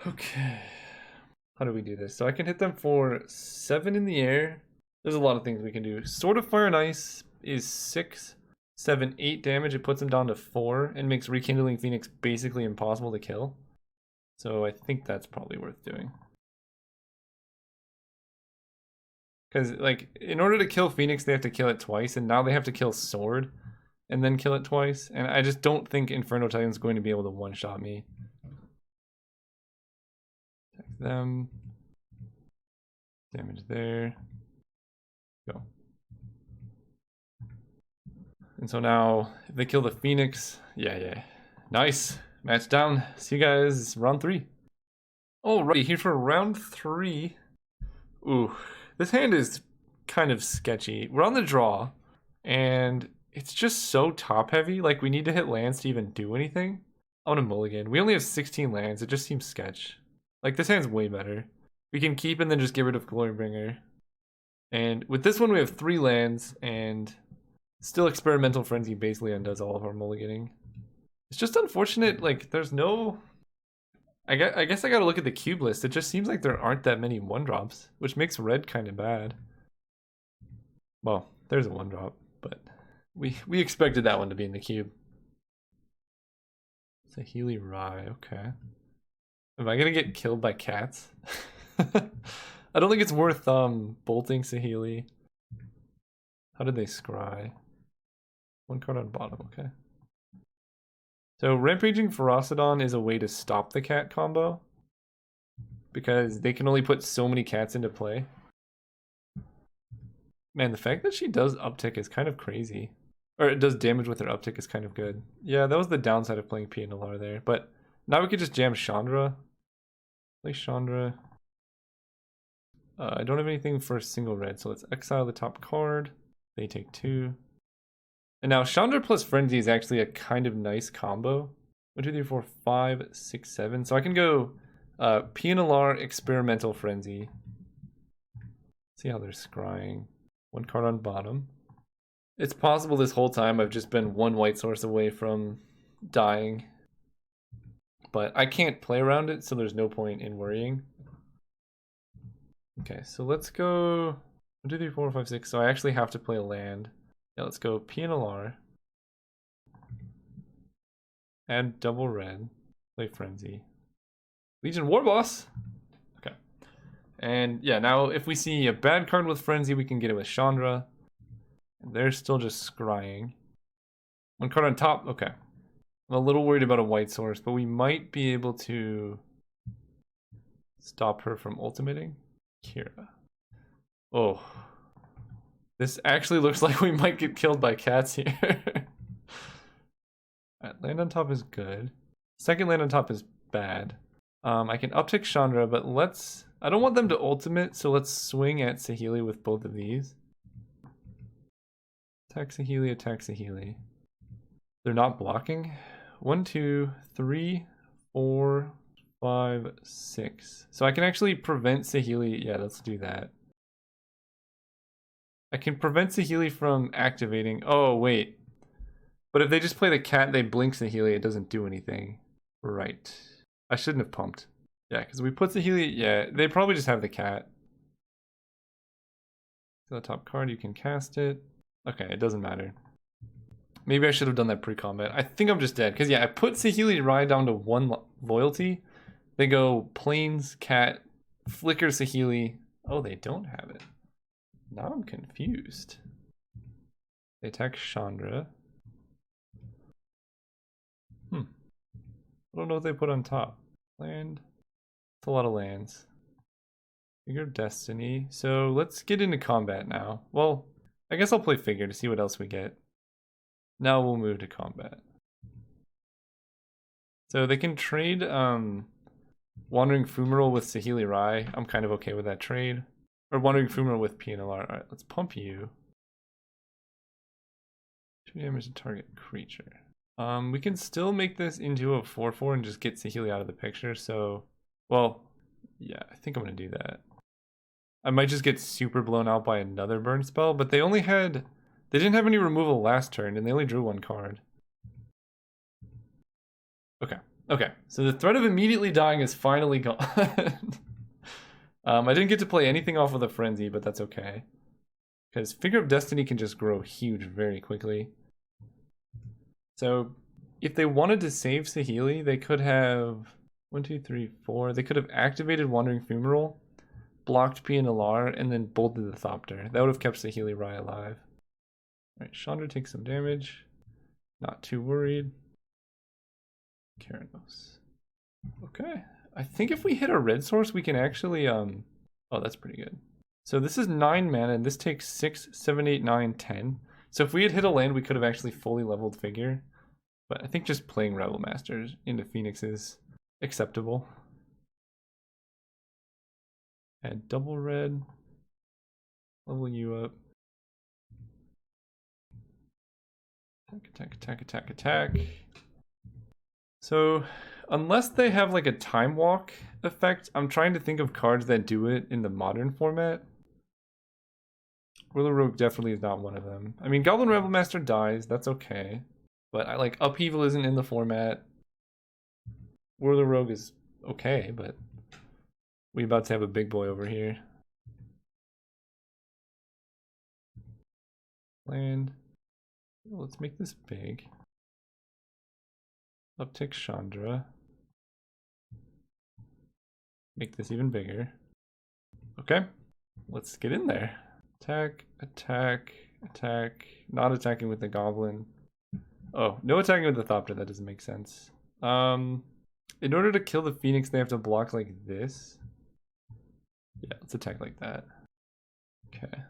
Okay. How do we do this? So I can hit them for 7 in the air. There's a lot of things we can do. Sword of Fire and Ice is 6, 7, 8 damage. It puts them down to 4 and makes Rekindling Phoenix basically impossible to kill. So I think that's probably worth doing. Because, like, in order to kill Phoenix, they have to kill it twice, and now they have to kill Sword and then kill it twice. And I just don't think Inferno Titan's going to be able to one-shot me. Attack them. Damage there. Go. And so now, if they kill the Phoenix, yeah. Nice. Match down. See you guys round 3. Alrighty, here for round 3. Ooh, this hand is kind of sketchy. We're on the draw, and it's just so top heavy. Like, we need to hit lands to even do anything. I want to mulligan. We only have 16 lands. It just seems sketch. Like, this hand's way better. We can keep and then just get rid of Glorybringer. And with this one, we have 3 lands, and still Experimental Frenzy basically undoes all of our mulliganing. It's just unfortunate, like, there's no... I guess I gotta look at the cube list. It just seems like there aren't that many 1-drops, which makes red kind of bad. Well, there's a 1-drop, but we expected that one to be in the cube. Saheeli Rai, okay. Am I gonna get killed by cats? I don't think it's worth bolting Saheeli. How did they scry? 1 card on bottom, okay. So Rampaging Ferocidon is a way to stop the cat combo, because they can only put so many cats into play. Man, the fact that she does uptick is kind of crazy. Or it does damage with her uptick is kind of good. Yeah, that was the downside of playing Pianalar there, but now we could just jam Chandra. Play Chandra. I don't have anything for a single red, so let's exile the top card. They take 2. And now Chandra plus Frenzy is actually a kind of nice combo. 1, 2, 3, 4, 5, 6, 7. So I can go Pianalar, Experimental Frenzy. See how they're scrying. 1 card on bottom. It's possible this whole time I've just been 1 white source away from dying. But I can't play around it, so there's no point in worrying. Okay, so let's go 1, 2, 3, 4, 5, 6. So I actually have to play a land. Yeah, let's go Pianalar. Add double red. Play Frenzy. Legion Warboss! Okay. And yeah, now if we see a bad card with Frenzy, we can get it with Chandra. And they're still just scrying. 1 card on top, okay. I'm a little worried about a white source, but we might be able to stop her from ultimating. Kira. Oh. This actually looks like we might get killed by cats here. Alright, land on top is good. Second land on top is bad. I can uptick Chandra, but let's... I don't want them to ultimate, so let's swing at Saheeli with both of these. Attack Saheeli, attack Saheeli. They're not blocking. 1, 2, 3, 4, 5, 6. So I can actually prevent Saheeli. Yeah, let's do that. I can prevent Saheeli from activating. Oh, wait. But if they just play the cat, they blink Saheeli, it doesn't do anything. Right. I shouldn't have pumped. Yeah, because we put Saheeli. Yeah, they probably just have the cat. To the top card, you can cast it. Okay, it doesn't matter. Maybe I should have done that pre-combat. I think I'm just dead. Because, yeah, I put Saheeli Rai down to 1 loyalty. They go Plains, Cat, Flicker Saheeli. Oh, they don't have it. Now I'm confused. They attack Chandra. I don't know what they put on top. Land. It's a lot of lands. Figure of Destiny. So let's get into combat now. Well, I guess I'll play Figure to see what else we get. Now we'll move to combat. So they can trade Wandering Fumarole with Saheeli Rai. I'm kind of okay with that trade. Or Wandering Fumarole with Pianalar. Alright, let's pump you. 2 damage to target creature. We can still make this into a 4/4 and just get Saheeli out of the picture, so... Well, yeah, I think I'm gonna do that. I might just get super blown out by another burn spell, but they only had... They didn't have any removal last turn, and they only drew 1 card. Okay, so the threat of immediately dying is finally gone. I didn't get to play anything off of the Frenzy, but that's okay. Because Finger of Destiny can just grow huge very quickly. So, if they wanted to save Saheeli, they could have... 1, 2, 3, 4... They could have activated Wandering Fumarole, blocked P and Alar, and then bolted the Thopter. That would have kept Saheeli Rai alive. Alright, Chandra takes some damage. Not too worried. Keranos. Okay. I think if we hit a red source, we can actually, oh, that's pretty good. So this is 9 mana, and this takes 6, 7, 8, 9, 10. So if we had hit a land, we could have actually fully leveled Figure. But I think just playing Rebel Masters into Phoenix is acceptable. Add double red. Level you up. Attack, attack, attack, attack. So, unless they have like a time walk effect, I'm trying to think of cards that do it in the modern format. Whirler Rogue definitely is not one of them. I mean, Goblin Rebel Master dies, that's okay. But I like Upheaval isn't in the format. Whirler Rogue is okay, but we about to have a big boy over here. Land. Let's make this big. Uptick Chandra. Make this even bigger. Okay, let's get in there. Attack, attack, attack. Not attacking with the Goblin. Oh, no attacking with the Thopter, that doesn't make sense. In order to kill the Phoenix, they have to block like this. Yeah, let's attack like that. Okay.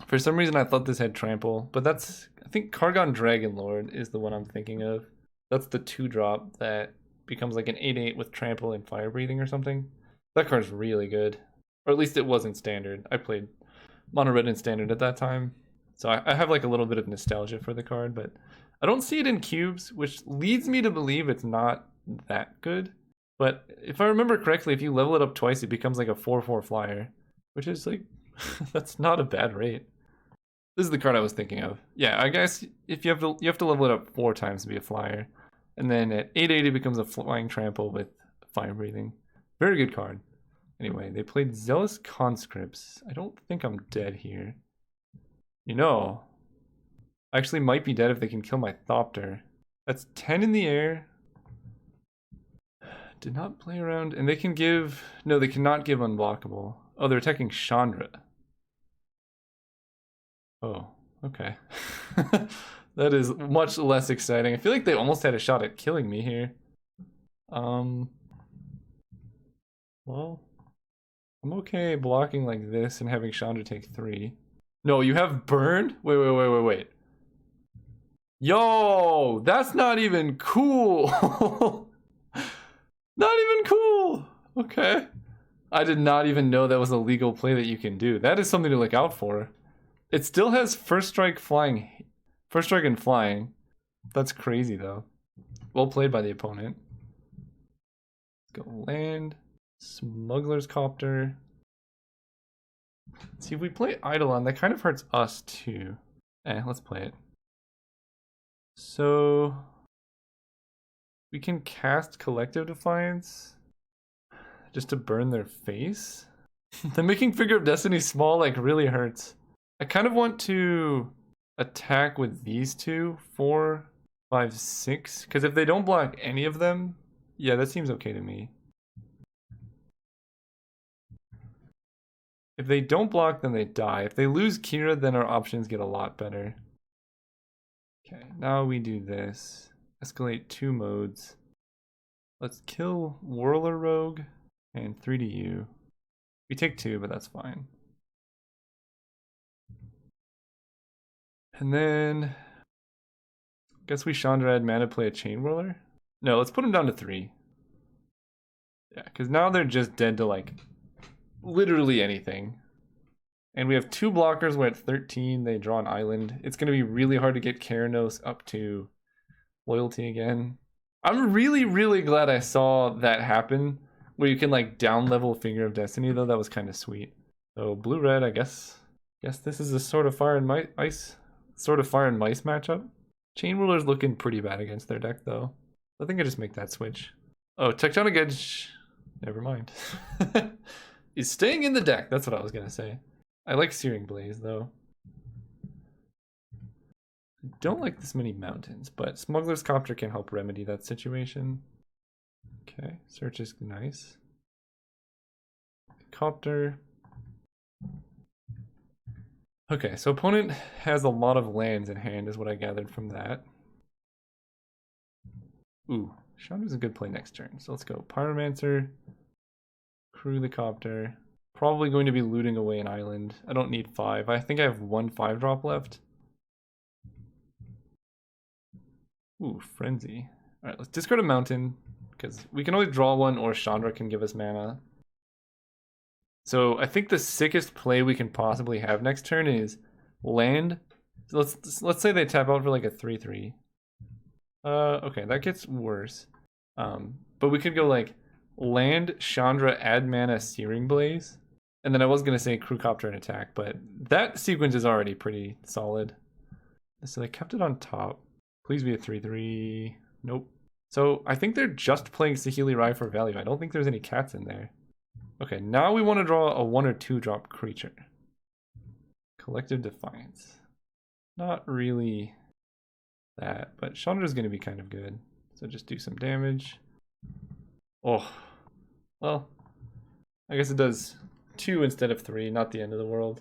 For some reason I thought this had trample, but that's... I think Kargon Dragonlord is the one I'm thinking of. That's the 2-drop that becomes like an 8/8 with trample and fire breathing or something. That card's really good. Or at least it was in standard. I played mono red in standard at that time. So I have like a little bit of nostalgia for the card, but I don't see it in cubes, which leads me to believe it's not that good. But if I remember correctly, if you level it up twice, it becomes like a 4/4 flyer, which is like, that's not a bad rate. This is the card I was thinking of. Yeah, I guess if you have to level it up 4 times to be a flyer. And then at 8/8 it becomes a flying trample with fire breathing. Very good card. Anyway, they played Zealous Conscripts. I don't think I'm dead here. You know, I actually might be dead if they can kill my Thopter. That's 10 in the air. Did not play around. And they can give... No, they cannot give unblockable. Oh, they're attacking Chandra. Oh, okay. That is much less exciting. I feel like they almost had a shot at killing me here. Well, I'm okay blocking like this and having Chandra take 3. No, you have burn? Wait. Yo, that's not even cool. Not even cool. Okay. I did not even know that was a legal play that you can do. That is something to look out for. It still has first strike and flying. That's crazy though. Well played by the opponent. Let's go land. Smuggler's Copter. See, if we play Eidolon, that kind of hurts us too. Let's play it. So we can cast Collective Defiance just to burn their face. The making Figure of Destiny small like really hurts. I kind of want to attack with these two, 4, 5, 6, because if they don't block any of them, yeah, that seems okay to me. If they don't block, then they die. If they lose Kira, then our options get a lot better. Okay, now we do this. Escalate 2 modes. Let's kill Whirler Rogue and 3 to you. We take 2, but that's fine. And then, guess we Chandra add mana, play a Chain Whirler? No, let's put him down to 3. Yeah, because now they're just dead to like literally anything. And we have 2 blockers. We're at 13. They draw an island. It's going to be really hard to get Keranos up to loyalty again. I'm really, really glad I saw that happen, where you can like down level Finger of Destiny, though. That was kind of sweet. So blue-red, I guess. Guess this is a sort of fire and mice matchup. Chain Ruler's looking pretty bad against their deck, though. I think I just make that switch. Oh, Tectonic Edge. Never mind. Is staying in the deck. That's what I was gonna say. I like Searing Blaze, though. I don't like this many mountains, but Smuggler's Copter can help remedy that situation. Okay, search is nice. Copter. Okay, so opponent has a lot of lands in hand, is what I gathered from that. Ooh, Chandra's a good play next turn. So let's go Pyromancer, crew the Copter. Probably going to be looting away an island. I don't need 5. I think I have 1 5-drop left. Ooh, Frenzy. Alright, let's discard a mountain, because we can only draw one or Chandra can give us mana. So I think the sickest play we can possibly have next turn is land. So let's say they tap out for like a 3/3. Okay, that gets worse. But we could go like land, Chandra, add mana, Searing Blaze. And then I was gonna say crew copter and attack, but that sequence is already pretty solid. So they kept it on top. Please be a 3/3. Nope. So I think they're just playing Saheeli Rai for value. I don't think there's any cats in there. Okay, now we want to draw a 1 or 2 drop creature. Collective Defiance. Not really that, but Chandra's going to be kind of good. So just do some damage. Oh, well, I guess it does 2 instead of 3, not the end of the world.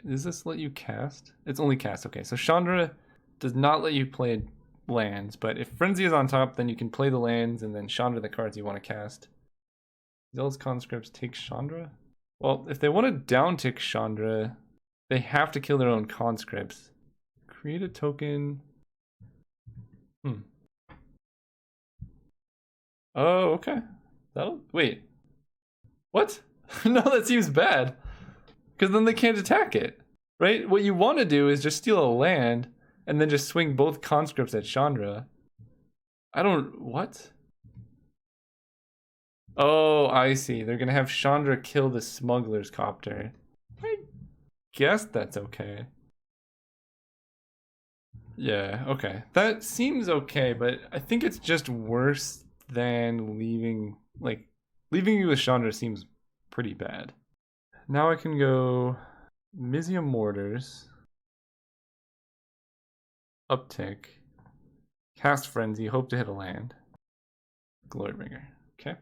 Does this let you cast? It's only cast, okay. So Chandra does not let you play lands, but if Frenzy is on top, then you can play the lands and then Chandra the cards you want to cast. Zealous Conscripts take Chandra? Well, if they want to down tick Chandra, they have to kill their own conscripts. Create a token. Oh, okay. That'll wait. What? No, that seems bad. Because then they can't attack it. Right? What you want to do is just steal a land and then just swing both conscripts at Chandra. What? Oh, I see. They're gonna have Chandra kill the Smuggler's Copter. I guess that's okay. Yeah, okay. That seems okay, but I think it's just worse than leaving you with Chandra seems pretty bad. Now I can go Mizzium Mortars. Uptick. Cast Frenzy, hope to hit a land. Glorybringer. Okay.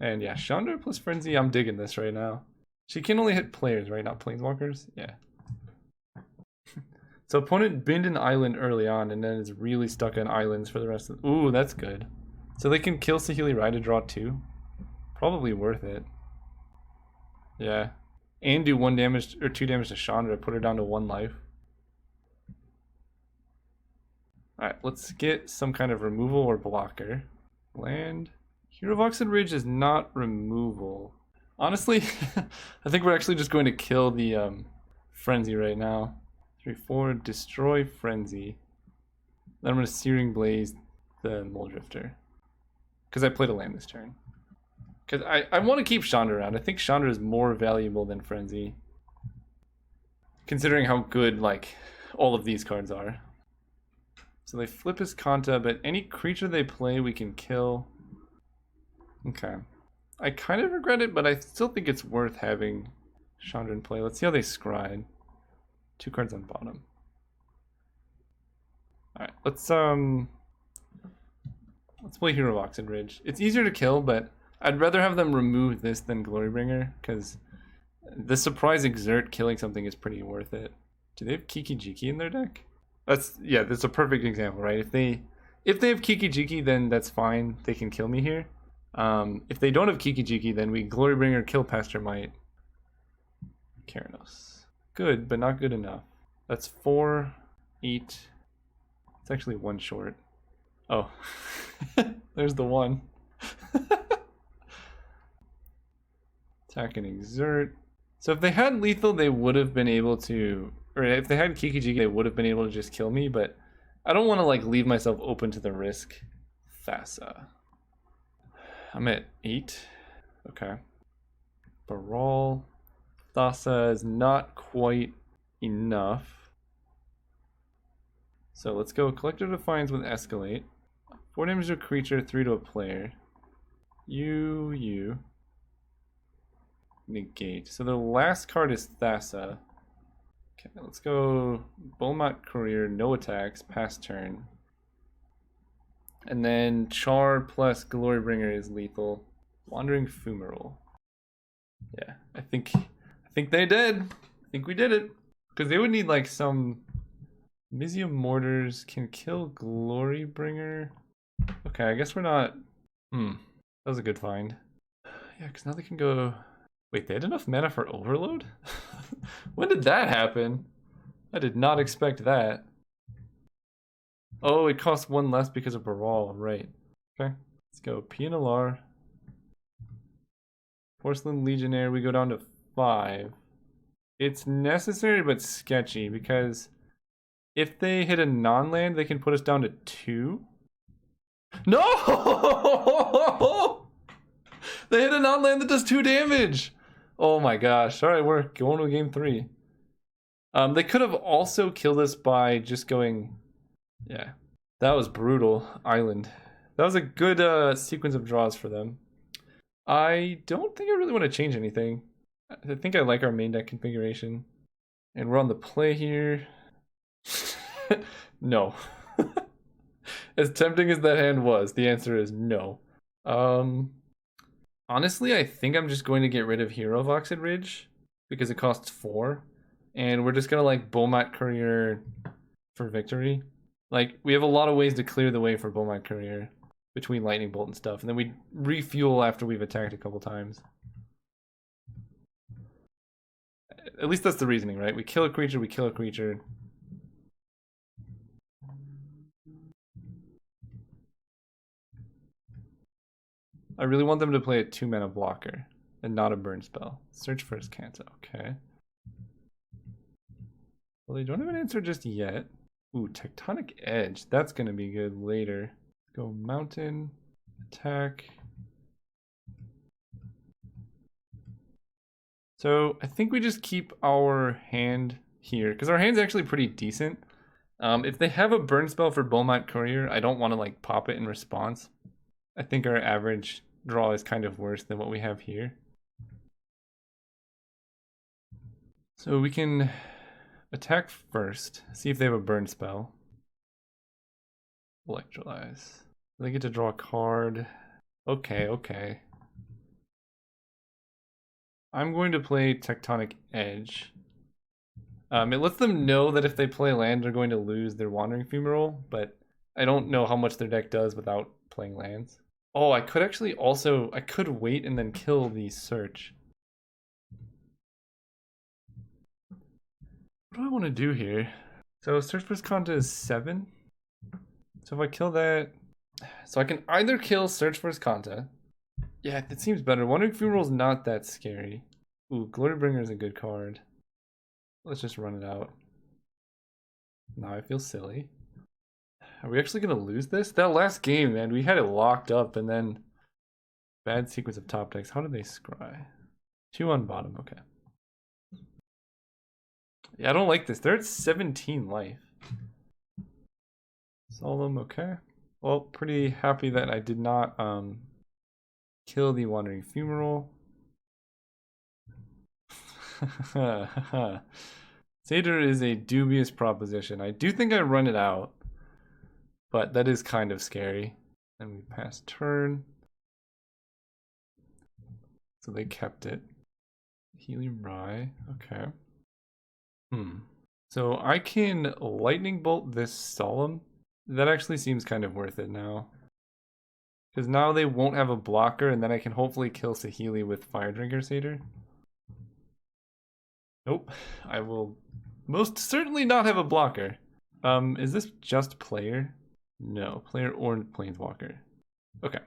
And yeah, Chandra plus Frenzy, I'm digging this right now. She can only hit players, right? Not planeswalkers? Yeah. So opponent binned an island early on and then is really stuck on islands for the rest of the... Ooh, that's good. So they can kill Saheeli Rai to draw 2. Probably worth it. Yeah. And do 1 damage or 2 damage to Chandra, put her down to 1 life. Alright, let's get some kind of removal or blocker. Land. Hero of Oxen Ridge is not removal. Honestly, I think we're actually just going to kill the Frenzy right now. 3/4, destroy Frenzy. Then I'm going to Searing Blaze the Muldrifter. Because I played a land this turn. Because I want to keep Chandra around. I think Chandra is more valuable than Frenzy. Considering how good, like, all of these cards are. So they flip his Kanta, but any creature they play we can kill. Okay. I kind of regret it, but I still think it's worth having Chandra in play. Let's see how they scry. 2 cards on bottom. Alright, let's play Hero of Oxen Ridge. It's easier to kill, but I'd rather have them remove this than Glorybringer, because the surprise exert killing something is pretty worth it. Do they have Kiki Jiki in their deck? That's a perfect example, right? If they have Kiki Jiki, then that's fine. They can kill me here. If they don't have Kiki Jiki, then we Glorybringer, kill Pastor Might. Keranos. Good, but not good enough. That's 4, 8. It's actually 1 short. Oh, there's the 1. Attack and exert. So if they had lethal, they would have been able to, or if they had Kiki-Jiki, they would have been able to just kill me, but I don't want to like leave myself open to the risk. Thassa. I'm at 8. Okay. Baral. Thassa is not quite enough. So let's go Collector Defiance with Escalate. 4 damage to a creature, 3 to a player. You. Negate. So the last card is Thassa. Okay, let's go Beaumont Courier, no attacks, pass turn. And then Char plus Glorybringer is lethal. Wandering Fumarole. Yeah, I think they did. I think we did it. Because they would need like some Mizzium Mortars can kill Glorybringer. Okay, I guess we're not. That was a good find. Yeah, because now they can go. Wait, they had enough mana for Overload? When did that happen? I did not expect that. Oh, it costs 1 less because of Baral, right. Okay, let's go Pianalar. Porcelain Legionnaire, we go down to 5. It's necessary but sketchy because if they hit a non-land, they can put us down to 2. No! They hit a non-land that does 2 damage! Oh my gosh. Alright, we're going to game 3. They could have also killed us by just going... Yeah. That was brutal. Island. That was a good sequence of draws for them. I don't think I really want to change anything. I think I like our main deck configuration. And we're on the play here. No. As tempting as that hand was, the answer is no. Honestly, I think I'm just going to get rid of Hero of Oxid Ridge because it costs 4. And we're just going to like Beaumont Courier for victory. Like, we have a lot of ways to clear the way for Beaumont Courier between Lightning Bolt and stuff. And then we refuel after we've attacked a couple times. At least that's the reasoning, right? We kill a creature, we kill a creature. I really want them to play a 2-mana blocker and not a burn spell. Search for his Kanta, okay. Well, they don't have an answer just yet. Ooh, Tectonic Edge. That's gonna be good later. Let's go Mountain, attack. So I think we just keep our hand here because our hand's actually pretty decent. If they have a burn spell for Beaumont Courier, I don't want to like pop it in response. I think our average draw is kind of worse than what we have here. So we can attack first, see if they have a burn spell. Electrolyze. They get to draw a card. Okay. I'm going to play Tectonic Edge. It lets them know that if they play land, they're going to lose their Wandering Fumarole, but I don't know how much their deck does without playing lands. Oh, I could actually also, I could wait and then kill the Search. What do I want to do here? So Search for Kanta is 7. So if I kill that, so I can either kill Search for Kanta. Yeah, that seems better. Wandering Fumarole is not that scary. Ooh, Glorybringer is a good card. Let's just run it out. Now I feel silly. Are we actually going to lose this? That last game, man, we had it locked up and then bad sequence of top decks. How did they scry? 2 on bottom, okay. Yeah, I don't like this. They're at 17 life. Solemn, okay. Well, pretty happy that I did not kill the Wandering Fumarole. Satyr is a dubious proposition. I do think I run it out, but that is kind of scary. And we pass turn. So they kept it. Helium Rye, okay. So I can Lightning Bolt this Solemn. That actually seems kind of worth it now. Because now they won't have a blocker, and then I can hopefully kill Saheeli with Fire Drinker Satyr. Nope, I will most certainly not have a blocker. Is this just player? No, player or Planeswalker. Okay.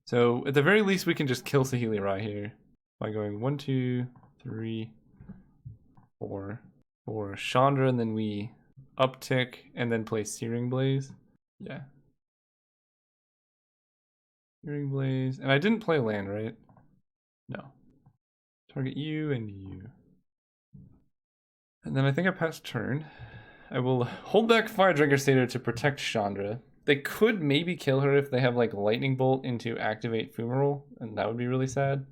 So at the very least we can just kill Saheeli right here. by going 1, 2, 3, 4 for Chandra, and then we uptick and then play Searing Blaze. Yeah. Searing Blaze. And I didn't play land, right? No. Target you and you. And then I think I passed turn. I will hold back Fire Drinker Satyr to protect Chandra. They could maybe kill her if they have like Lightning Bolt into activate Fumarole, and that would be really sad.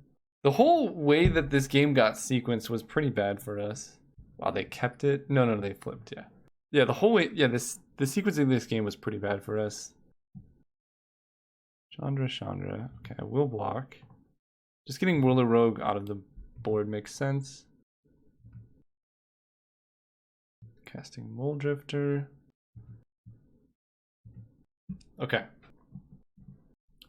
The whole way that this game got sequenced was pretty bad for us. Wow, they kept it? No, they flipped, yeah. Yeah, the whole way, yeah, the sequencing of this game was pretty bad for us. Chandra. Okay, I will block. Just getting Whirler Rogue out of the board makes sense. Casting Mole Drifter. Okay.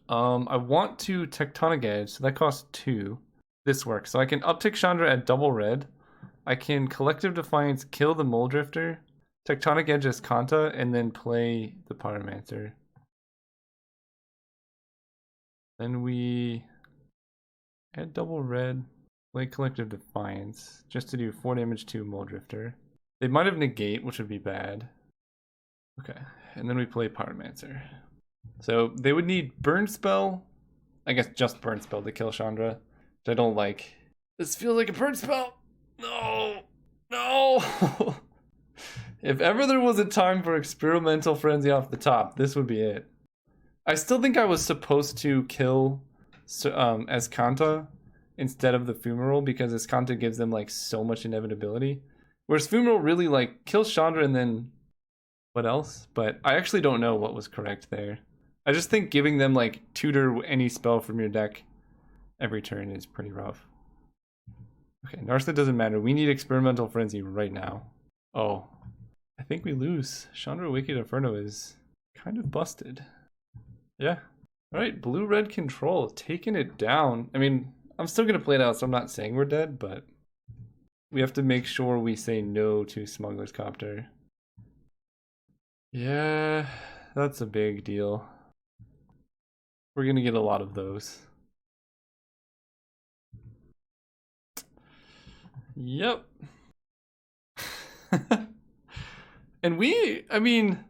I want to Tectonic Edge, so that costs 2. This works. So I can uptick Chandra at double red. I can Collective Defiance, kill the Mole Drifter, Tectonic Edge as Kanta, and then play the Pyromancer. Then we add double red, play Collective Defiance, just to do 4 damage to Mole Drifter. They might have Negate, which would be bad. Okay, and then we play Pyromancer. So they would need Burn Spell, I guess just Burn Spell to kill Chandra, which I don't like. This feels like a Burn Spell! No! If ever there was a time for Experimental Frenzy off the top, this would be it. I still think I was supposed to kill Azcanta instead of the Fumarole, because Azcanta gives them like so much inevitability. Whereas Fumarole really like kills Chandra and then what else? But I actually don't know what was correct there. I just think giving them like tutor any spell from your deck every turn is pretty rough. Okay, Narset doesn't matter. We need Experimental Frenzy right now. Oh, I think we lose. Chandra Wicked Inferno is kind of busted. Yeah. Alright, blue-red control, taking it down. I mean, I'm still going to play it out, so I'm not saying we're dead, but we have to make sure we say no to Smuggler's Copter. Yeah, that's a big deal. We're going to get a lot of those. Yep. And I mean,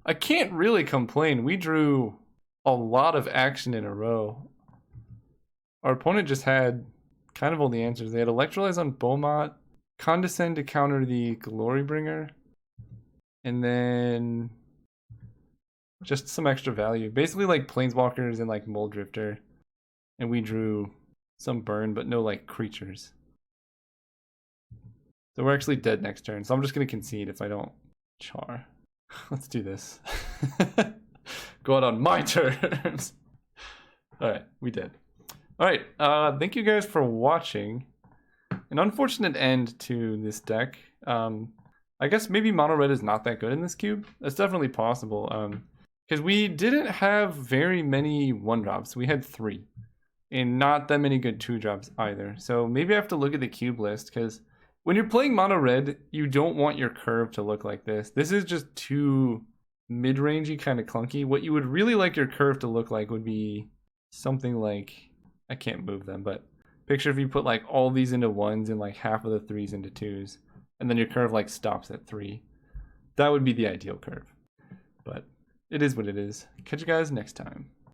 I can't really complain. We drew a lot of action in a row. Our opponent just had kind of all the answers. They had Electrolyze on Beaumont, Condescend to counter the Glorybringer, and then just some extra value. Basically like Planeswalkers and like Mole Drifter. And we drew some burn, but no like creatures. So we're actually dead next turn. So I'm just going to concede if I don't char. Let's do this. Go out on my terms. Alright, we did. Alright, thank you guys for watching. An unfortunate end to this deck. I guess maybe mono red is not that good in this cube. That's definitely possible. Because we didn't have very many 1-drops. We had 3. And not that many good 2-drops either. So maybe I have to look at the cube list, because when you're playing mono red, you don't want your curve to look like this. This is just too mid-rangey, kind of clunky. What you would really like your curve to look like would be something like, I can't move them, but picture if you put like all these into 1s and like half of the 3s into 2s, and then your curve like stops at 3. That would be the ideal curve. But it is what it is. Catch you guys next time.